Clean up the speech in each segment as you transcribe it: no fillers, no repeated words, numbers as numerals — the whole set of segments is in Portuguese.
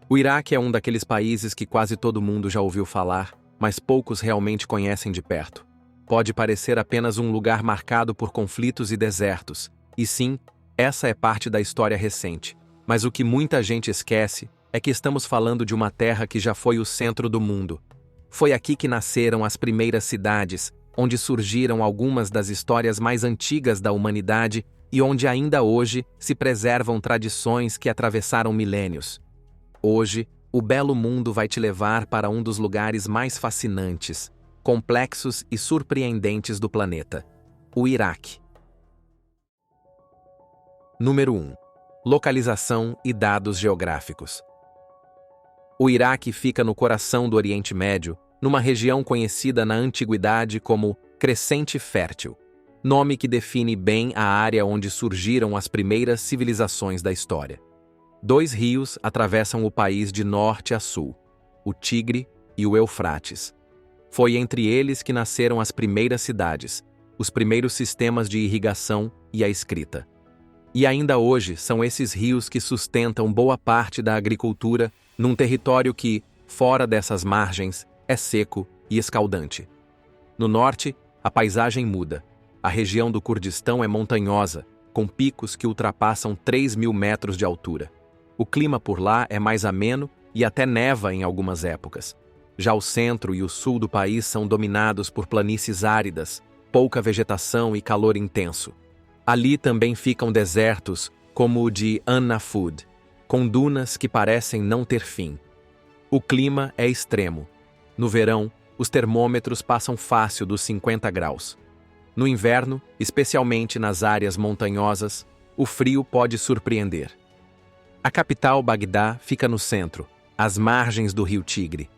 O Iraque é um daqueles países que quase todo mundo já ouviu falar, mas poucos realmente conhecem de perto. Pode parecer apenas um lugar marcado por conflitos e desertos, e sim, essa é parte da história recente. Mas o que muita gente esquece é que estamos falando de uma terra que já foi o centro do mundo. Foi aqui que nasceram as primeiras cidades, onde surgiram algumas das histórias mais antigas da humanidade e onde ainda hoje se preservam tradições que atravessaram milênios. Hoje, o belo mundo vai te levar para um dos lugares mais fascinantes, complexos e surpreendentes do planeta: o Iraque. Número 1. Localização e dados geográficos. O Iraque fica no coração do Oriente Médio, numa região conhecida na antiguidade como Crescente Fértil, nome que define bem a área onde surgiram as primeiras civilizações da história. 2 rios atravessam o país de norte a sul, o Tigre e o Eufrates. Foi entre eles que nasceram as primeiras cidades, os primeiros sistemas de irrigação e a escrita. E ainda hoje são esses rios que sustentam boa parte da agricultura num território que, fora dessas margens, é seco e escaldante. No norte, a paisagem muda. A região do Kurdistão é montanhosa, com picos que ultrapassam 3.000 metros de altura. O clima por lá é mais ameno e até neva em algumas épocas. Já o centro e o sul do país são dominados por planícies áridas, pouca vegetação e calor intenso. Ali também ficam desertos, como o de An-Nafud, com dunas que parecem não ter fim. O clima é extremo. No verão, os termômetros passam fácil dos 50 graus. No inverno, especialmente nas áreas montanhosas, o frio pode surpreender. A capital, Bagdá, fica no centro, às margens do rio Tigre.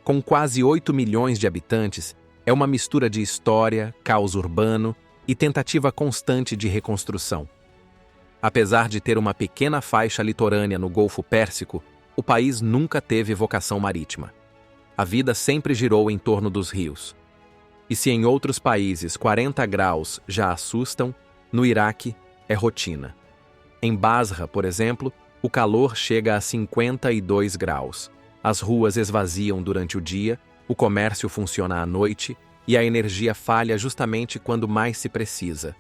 Com quase 8 milhões de habitantes, é uma mistura de história, caos urbano e tentativa constante de reconstrução. Apesar de ter uma pequena faixa litorânea no Golfo Pérsico, o país nunca teve vocação marítima. A vida sempre girou em torno dos rios. E se em outros países 40 graus já assustam, no Iraque é rotina. Em Basra, por exemplo, o calor chega a 52 graus. As ruas esvaziam durante o dia, o comércio funciona à noite e a energia falha justamente quando mais se precisa.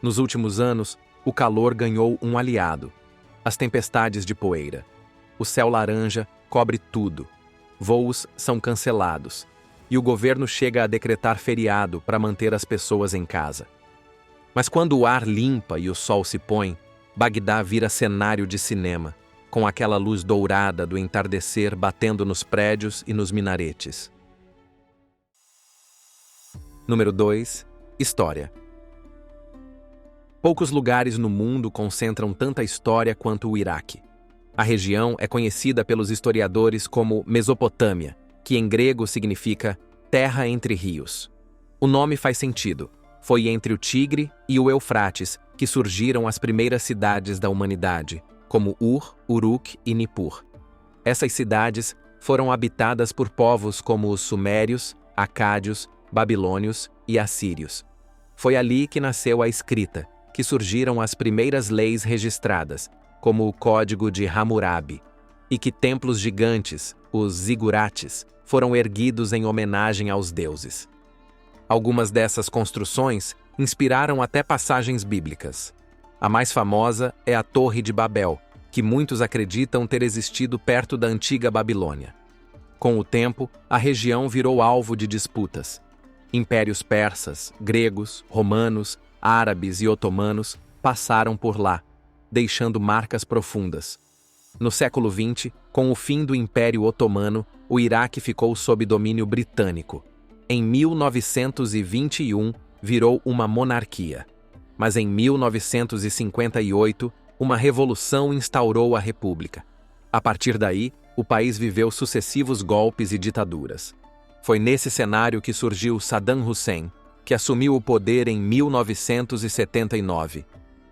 Nos últimos anos, o calor ganhou um aliado: as tempestades de poeira. O céu laranja cobre tudo. Voos são cancelados. E o governo chega a decretar feriado para manter as pessoas em casa. Mas quando o ar limpa e o sol se põe, Bagdá vira cenário de cinema, com aquela luz dourada do entardecer batendo nos prédios e nos minaretes. Número 2. História. Poucos lugares no mundo concentram tanta história quanto o Iraque. A região é conhecida pelos historiadores como Mesopotâmia, que em grego significa terra entre rios. O nome faz sentido. Foi entre o Tigre e o Eufrates que surgiram as primeiras cidades da humanidade, como Ur, Uruk e Nippur. Essas cidades foram habitadas por povos como os sumérios, acádios, babilônios e assírios. Foi ali que nasceu a escrita, que surgiram as primeiras leis registradas, como o Código de Hammurabi, e que templos gigantes, os zigurates, foram erguidos em homenagem aos deuses. Algumas dessas construções inspiraram até passagens bíblicas. A mais famosa é a Torre de Babel, que muitos acreditam ter existido perto da antiga Babilônia. Com o tempo, a região virou alvo de disputas. Impérios persas, gregos, romanos, árabes e otomanos passaram por lá, deixando marcas profundas. No século XX, com o fim do Império Otomano, o Iraque ficou sob domínio britânico. Em 1921, virou uma monarquia. Mas em 1958, uma revolução instaurou a república. A partir daí, o país viveu sucessivos golpes e ditaduras. Foi nesse cenário que surgiu Saddam Hussein, que assumiu o poder em 1979.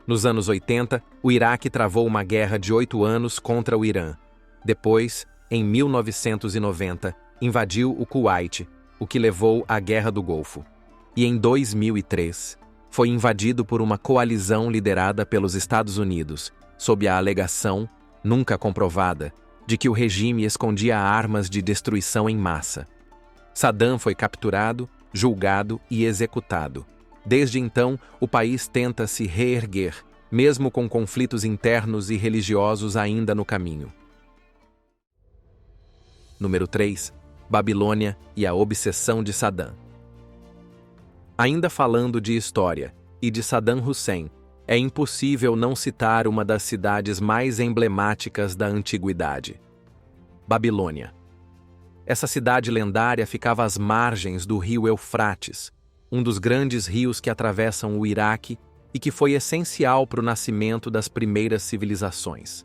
Nos anos 80, o Iraque travou uma guerra de 8 anos contra o Irã. Depois, em 1990, invadiu o Kuwait, o que levou à Guerra do Golfo. E em 2003, foi invadido por uma coalizão liderada pelos Estados Unidos, sob a alegação, nunca comprovada, de que o regime escondia armas de destruição em massa. Saddam foi capturado, julgado e executado. Desde então, o país tenta se reerguer, mesmo com conflitos internos e religiosos ainda no caminho. Número 3. Babilônia e a obsessão de Saddam. Ainda falando de história e de Saddam Hussein, é impossível não citar uma das cidades mais emblemáticas da antiguidade: Babilônia. Essa cidade lendária ficava às margens do rio Eufrates, um dos grandes rios que atravessam o Iraque e que foi essencial para o nascimento das primeiras civilizações.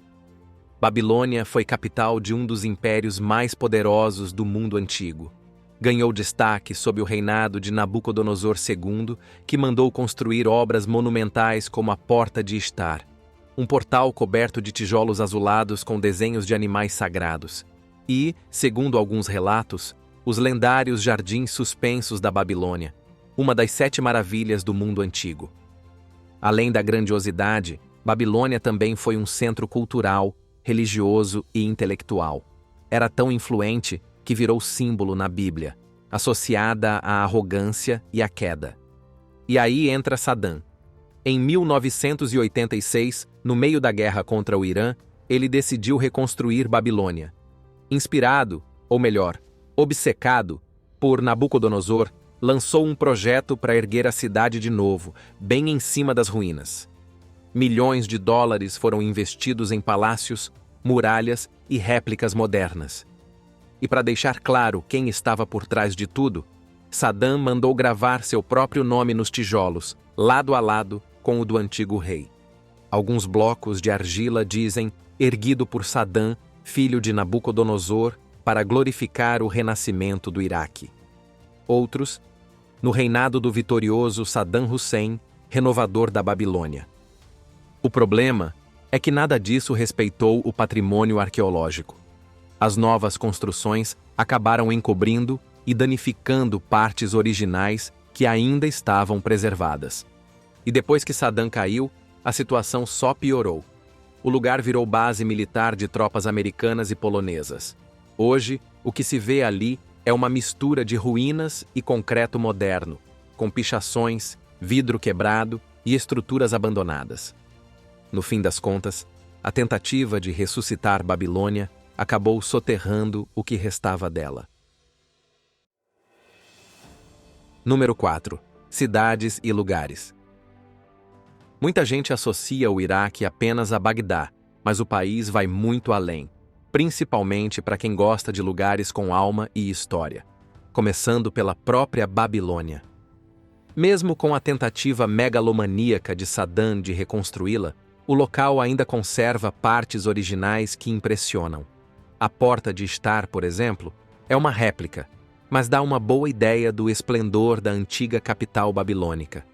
Babilônia foi capital de um dos impérios mais poderosos do mundo antigo. Ganhou destaque sob o reinado de Nabucodonosor II, que mandou construir obras monumentais como a Porta de Ishtar, um portal coberto de tijolos azulados com desenhos de animais sagrados, e, segundo alguns relatos, os lendários jardins suspensos da Babilônia, uma das 7 maravilhas do mundo antigo. Além da grandiosidade, Babilônia também foi um centro cultural, religioso e intelectual. Era tão influente que virou símbolo na Bíblia, associada à arrogância e à queda. E aí entra Saddam. Em 1986, no meio da guerra contra o Irã, ele decidiu reconstruir Babilônia. Inspirado, ou melhor, obcecado, por Nabucodonosor, lançou um projeto para erguer a cidade de novo, bem em cima das ruínas. Milhões de dólares foram investidos em palácios, muralhas e réplicas modernas. E para deixar claro quem estava por trás de tudo, Saddam mandou gravar seu próprio nome nos tijolos, lado a lado com o do antigo rei. Alguns blocos de argila dizem erguido por Saddam, filho de Nabucodonosor, para glorificar o renascimento do Iraque. Outros, no reinado do vitorioso Saddam Hussein, renovador da Babilônia. O problema é que nada disso respeitou o patrimônio arqueológico. As novas construções acabaram encobrindo e danificando partes originais que ainda estavam preservadas. E depois que Saddam caiu, a situação só piorou. O lugar virou base militar de tropas americanas e polonesas. Hoje, o que se vê ali é uma mistura de ruínas e concreto moderno, com pichações, vidro quebrado e estruturas abandonadas. No fim das contas, a tentativa de ressuscitar Babilônia acabou soterrando o que restava dela. Número 4. Cidades e lugares. Muita gente associa o Iraque apenas a Bagdá, mas o país vai muito além, principalmente para quem gosta de lugares com alma e história, começando pela própria Babilônia. Mesmo com a tentativa megalomaníaca de Saddam de reconstruí-la, o local ainda conserva partes originais que impressionam. A Porta de Ishtar, por exemplo, é uma réplica, mas dá uma boa ideia do esplendor da antiga capital babilônica.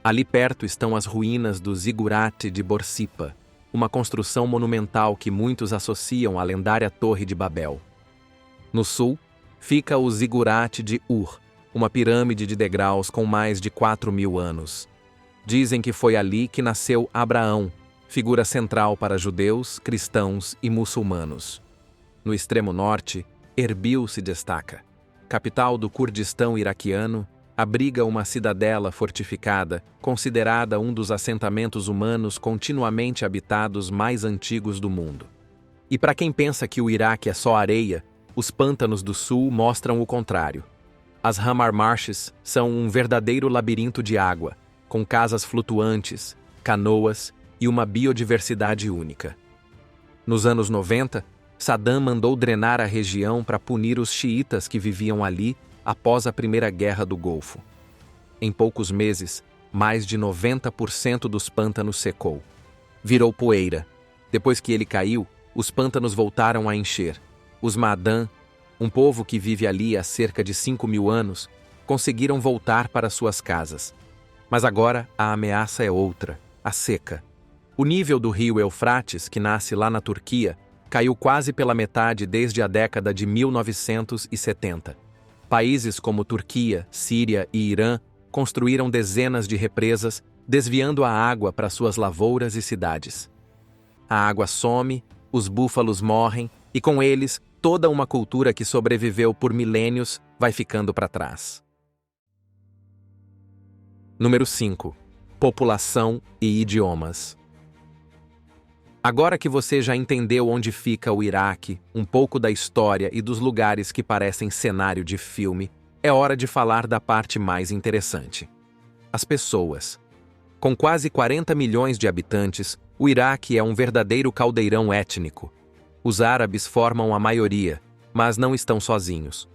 Ali perto estão as ruínas do Zigurate de Borsippa, uma construção monumental que muitos associam à lendária Torre de Babel. No sul, fica o Zigurate de Ur, uma pirâmide de degraus com mais de 4.000 anos. Dizem que foi ali que nasceu Abraão, figura central para judeus, cristãos e muçulmanos. No extremo norte, Erbil se destaca. Capital do Kurdistão iraquiano, abriga uma cidadela fortificada, considerada um dos assentamentos humanos continuamente habitados mais antigos do mundo. E para quem pensa que o Iraque é só areia, os pântanos do sul mostram o contrário. As Hamar Marshes são um verdadeiro labirinto de água, com casas flutuantes, canoas e uma biodiversidade única. Nos anos 90, Saddam mandou drenar a região para punir os xiitas que viviam ali após a Primeira Guerra do Golfo. Em poucos meses, mais de 90% dos pântanos secou. Virou poeira. Depois que ele caiu, os pântanos voltaram a encher. Os Ma'dan, um povo que vive ali há cerca de 5.000 anos, conseguiram voltar para suas casas. Mas agora a ameaça é outra, a seca. O nível do rio Eufrates, que nasce lá na Turquia, caiu quase pela metade desde a década de 1970. Países como Turquia, Síria e Irã construíram dezenas de represas, desviando a água para suas lavouras e cidades. A água some, os búfalos morrem E com eles, toda uma cultura que sobreviveu por milênios vai ficando para trás. Número 5. População e idiomas. Agora que você já entendeu onde fica o Iraque, um pouco da história e dos lugares que parecem cenário de filme, é hora de falar da parte mais interessante. As pessoas. Com quase 40 milhões de habitantes, o Iraque é um verdadeiro caldeirão étnico. Os árabes formam a maioria, mas não estão sozinhos.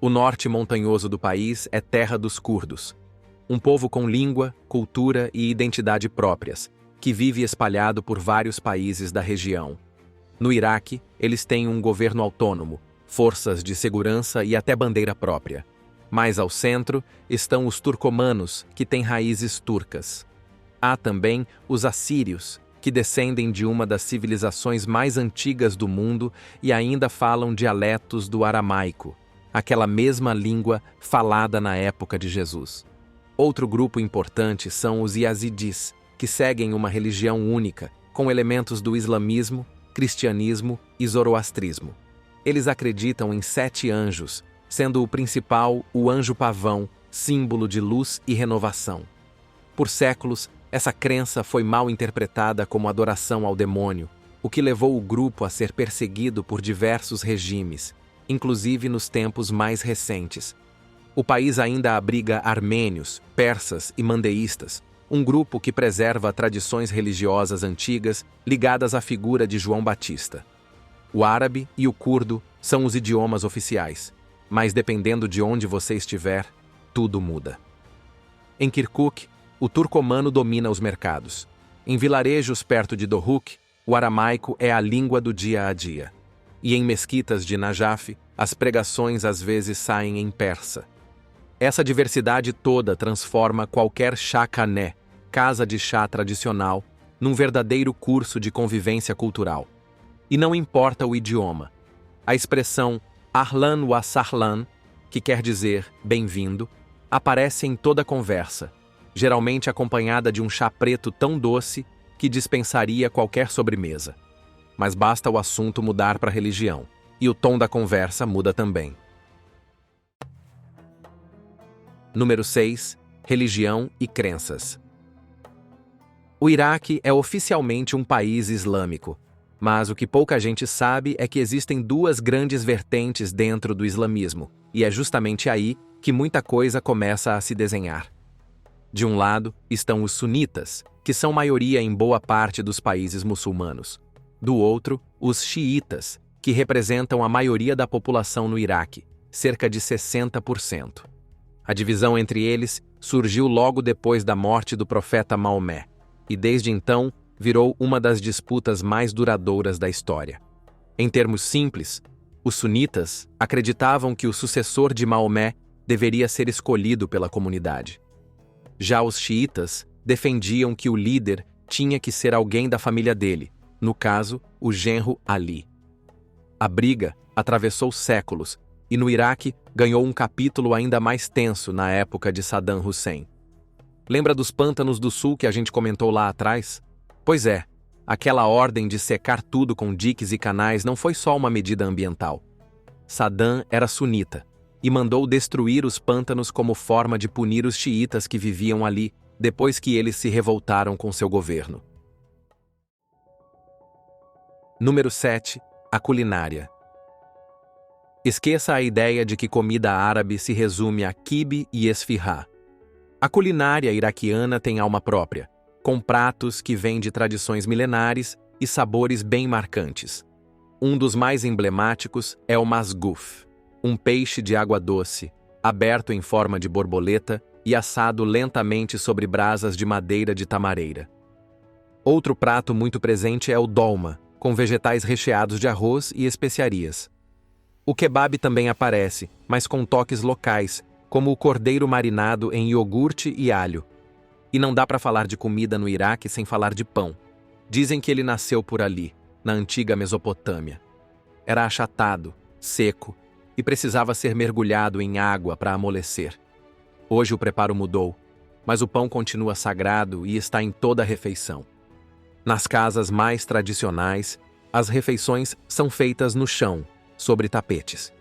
O norte montanhoso do país é terra dos curdos, um povo com língua, cultura e identidade próprias, que vive espalhado por vários países da região. No Iraque, eles têm um governo autônomo, forças de segurança e até bandeira própria. Mais ao centro estão os turcomanos, que têm raízes turcas. Há também os assírios, que descendem de uma das civilizações mais antigas do mundo e ainda falam dialetos do aramaico, aquela mesma língua falada na época de Jesus. Outro grupo importante são os yazidis, que seguem uma religião única, com elementos do islamismo, cristianismo e zoroastrismo. Eles acreditam em 7 anjos, sendo o principal o anjo-pavão, símbolo de luz e renovação. Por séculos, essa crença foi mal interpretada como adoração ao demônio, o que levou o grupo a ser perseguido por diversos regimes, inclusive nos tempos mais recentes. O país ainda abriga armênios, persas e mandeístas, um grupo que preserva tradições religiosas antigas ligadas à figura de João Batista. O árabe e o curdo são os idiomas oficiais, mas dependendo de onde você estiver, tudo muda. Em Kirkuk, o turcomano domina os mercados. Em vilarejos perto de Dohuk, o aramaico é a língua do dia a dia. E em mesquitas de Najaf, as pregações às vezes saem em persa. Essa diversidade toda transforma qualquer chakané, casa de chá tradicional, num verdadeiro curso de convivência cultural. E não importa o idioma. A expressão Ahlan wa Sahlan, que quer dizer bem-vindo, aparece em toda conversa, geralmente acompanhada de um chá preto tão doce que dispensaria qualquer sobremesa. Mas basta o assunto mudar para a religião, e o tom da conversa muda também. Número 6. Religião e crenças. O Iraque é oficialmente um país islâmico, mas o que pouca gente sabe é que existem 2 grandes vertentes dentro do islamismo, e é justamente aí que muita coisa começa a se desenhar. De um lado estão os sunitas, que são maioria em boa parte dos países muçulmanos. Do outro, os xiitas, que representam a maioria da população no Iraque, cerca de 60%. A divisão entre eles surgiu logo depois da morte do profeta Maomé, e desde então virou uma das disputas mais duradouras da história. Em termos simples, os sunitas acreditavam que o sucessor de Maomé deveria ser escolhido pela comunidade. Já os xiitas defendiam que o líder tinha que ser alguém da família dele, no caso, o genro Ali. A briga atravessou séculos e no Iraque ganhou um capítulo ainda mais tenso na época de Saddam Hussein. Lembra dos pântanos do sul que a gente comentou lá atrás? Pois é, aquela ordem de secar tudo com diques e canais não foi só uma medida ambiental. Saddam era sunita e mandou destruir os pântanos como forma de punir os xiitas que viviam ali depois que eles se revoltaram com seu governo. Número 7. A culinária. Esqueça a ideia de que comida árabe se resume a quibe e esfirra. A culinária iraquiana tem alma própria, com pratos que vêm de tradições milenares e sabores bem marcantes. Um dos mais emblemáticos é o masguf, um peixe de água doce, aberto em forma de borboleta e assado lentamente sobre brasas de madeira de tamareira. Outro prato muito presente é o dolma, com vegetais recheados de arroz e especiarias. O kebab também aparece, mas com toques locais, como o cordeiro marinado em iogurte e alho. E não dá para falar de comida no Iraque sem falar de pão. Dizem que ele nasceu por ali, na antiga Mesopotâmia. Era achatado, seco, e precisava ser mergulhado em água para amolecer. Hoje o preparo mudou, mas o pão continua sagrado e está em toda a refeição. Nas casas mais tradicionais, As refeições são feitas no chão, sobre tapetes.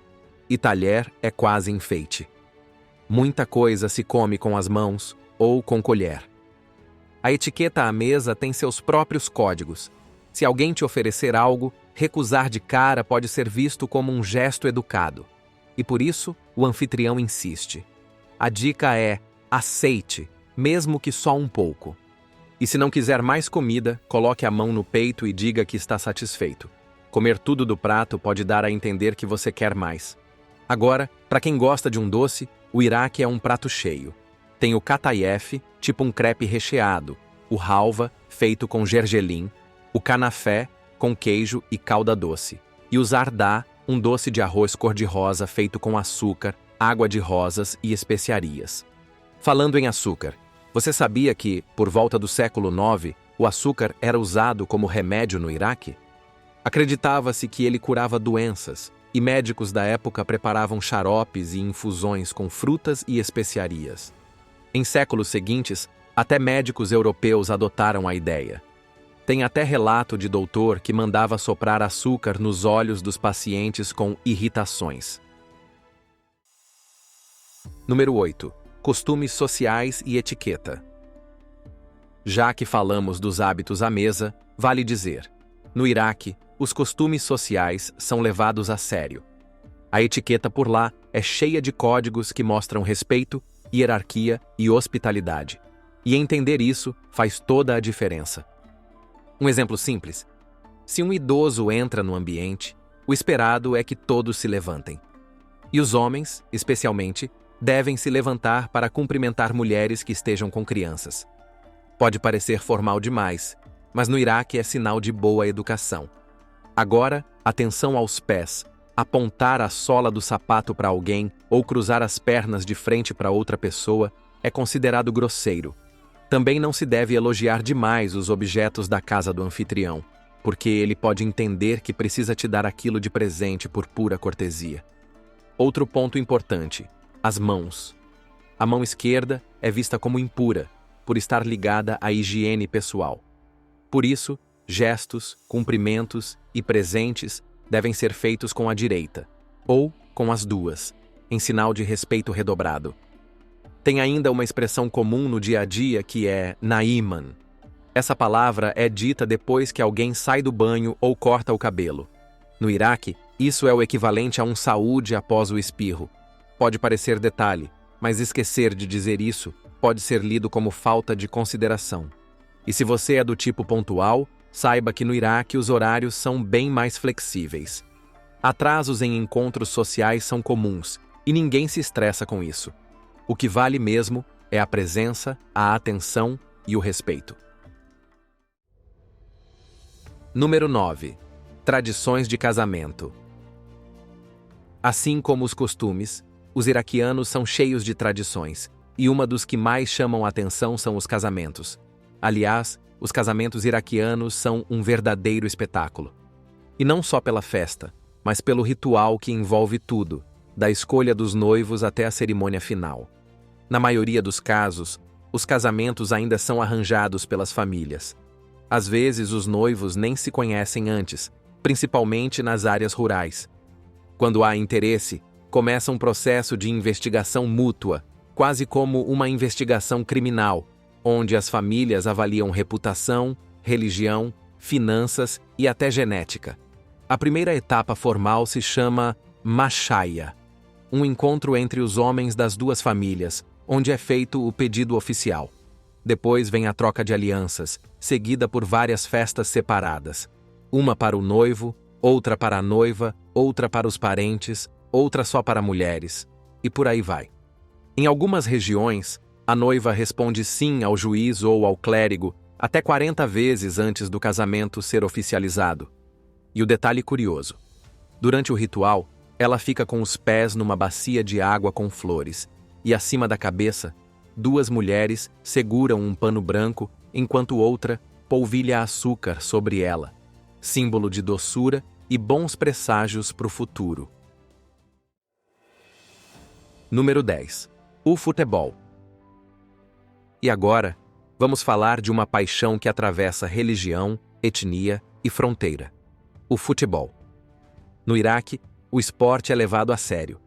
E talher é quase enfeite. Muita coisa se come com as mãos ou com colher. A etiqueta à mesa tem seus próprios códigos. Se alguém te oferecer algo, recusar de cara pode ser visto como um gesto educado. E por isso, o anfitrião insiste. A dica é: aceite, mesmo que só um pouco. E se não quiser mais comida, coloque a mão no peito e diga que está satisfeito. Comer tudo do prato pode dar a entender que você quer mais. Agora, para quem gosta de um doce, o Iraque é um prato cheio. Tem o katayef, tipo um crepe recheado, o halva, feito com gergelim, o canafé, com queijo e calda doce, e o zardá, um doce de arroz cor-de-rosa feito com açúcar, água de rosas e especiarias. Falando em açúcar, você sabia que, por volta do século IX, o açúcar era usado como remédio no Iraque? Acreditava-se que ele curava doenças, e médicos da época preparavam xaropes e infusões com frutas e especiarias. Em séculos seguintes, até médicos europeus adotaram a ideia. Tem até relato de doutor que mandava soprar açúcar nos olhos dos pacientes com irritações. Número 8. Costumes sociais e etiqueta. Já que falamos dos hábitos à mesa, vale dizer: no Iraque, os costumes sociais são levados a sério. A etiqueta por lá é cheia de códigos que mostram respeito, hierarquia e hospitalidade. E entender isso faz toda a diferença. Um exemplo simples: se um idoso entra no ambiente, o esperado é que todos se levantem. E os homens, especialmente, devem se levantar para cumprimentar mulheres que estejam com crianças. Pode parecer formal demais, mas no Iraque é sinal de boa educação. Agora, atenção aos pés. Apontar a sola do sapato para alguém ou cruzar as pernas de frente para outra pessoa é considerado grosseiro. Também não se deve elogiar demais os objetos da casa do anfitrião, porque ele pode entender que precisa te dar aquilo de presente por pura cortesia. Outro ponto importante: as mãos. A mão esquerda é vista como impura, por estar ligada à higiene pessoal. Por isso, gestos, cumprimentos e presentes devem ser feitos com a direita, ou com as duas, em sinal de respeito redobrado. Tem ainda uma expressão comum no dia a dia que é naiman. Essa palavra é dita depois que alguém sai do banho ou corta o cabelo. No Iraque, isso é o equivalente a um saúde após o espirro. Pode parecer detalhe, mas esquecer de dizer isso pode ser lido como falta de consideração. E se você é do tipo pontual, saiba que no Iraque os horários são bem mais flexíveis. Atrasos em encontros sociais são comuns, e ninguém se estressa com isso. O que vale mesmo é a presença, a atenção e o respeito. Número 9. Tradições de casamento. Assim como os costumes, os iraquianos são cheios de tradições, e uma dos que mais chamam a atenção são os casamentos. Aliás, os casamentos iraquianos são um verdadeiro espetáculo. E não só pela festa, mas pelo ritual que envolve tudo, da escolha dos noivos até a cerimônia final. Na maioria dos casos, os casamentos ainda são arranjados pelas famílias. Às vezes, os noivos nem se conhecem antes, principalmente nas áreas rurais. Quando há interesse, começa um processo de investigação mútua, quase como uma investigação criminal, onde as famílias avaliam reputação, religião, finanças e até genética. A primeira etapa formal se chama Mashaya, um encontro entre os homens das duas famílias, onde é feito o pedido oficial. Depois vem a troca de alianças, seguida por várias festas separadas. Uma para o noivo, outra para a noiva, outra para os parentes, outra só para mulheres, e por aí vai. Em algumas regiões, a noiva responde sim ao juiz ou ao clérigo até 40 vezes antes do casamento ser oficializado. E o detalhe curioso: durante o ritual, ela fica com os pés numa bacia de água com flores, e acima da cabeça, duas mulheres seguram um pano branco, enquanto outra polvilha açúcar sobre ela, símbolo de doçura e bons presságios para o futuro. Número 10. O futebol. E agora, vamos falar de uma paixão que atravessa religião, etnia e fronteira: O futebol. No Iraque, o esporte é levado a sério.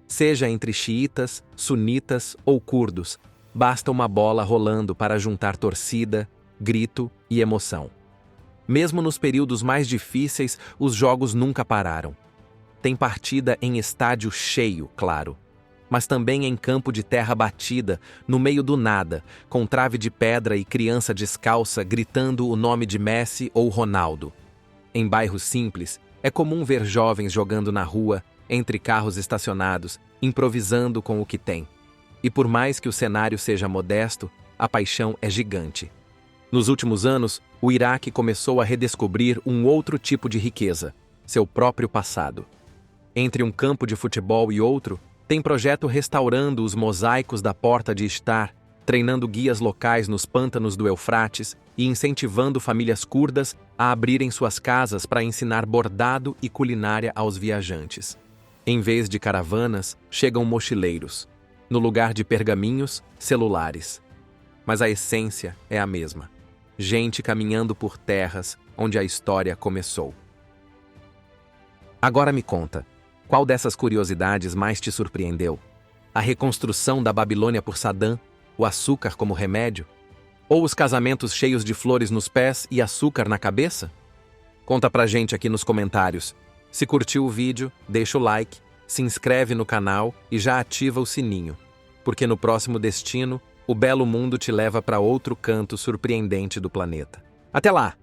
Seja entre xiitas, sunitas ou curdos, basta uma bola rolando para juntar torcida, grito e emoção. Mesmo nos períodos mais difíceis, os jogos nunca pararam. Tem partida em estádio cheio, claro, mas também em campo de terra batida, no meio do nada, com trave de pedra e criança descalça gritando o nome de Messi ou Ronaldo. Em bairros simples, é comum ver jovens jogando na rua, entre carros estacionados, improvisando com o que tem. E por mais que o cenário seja modesto, a paixão é gigante. Nos últimos anos, o Iraque começou a redescobrir um outro tipo de riqueza, seu próprio passado. Entre um campo de futebol e outro, tem projeto restaurando os mosaicos da Porta de Ishtar, treinando guias locais nos pântanos do Eufrates e incentivando famílias curdas a abrirem suas casas para ensinar bordado e culinária aos viajantes. Em vez de caravanas, chegam mochileiros. No lugar de pergaminhos, celulares. Mas a essência é a mesma. Gente caminhando por terras onde a história começou. Agora me conta, qual dessas curiosidades mais te surpreendeu? A reconstrução da Babilônia por Saddam, o açúcar como remédio? Ou os casamentos cheios de flores nos pés e açúcar na cabeça? Conta pra gente aqui nos comentários. Se curtiu o vídeo, deixa o like, se inscreve no canal e já ativa o sininho, porque no próximo destino, o belo mundo te leva para outro canto surpreendente do planeta. Até lá!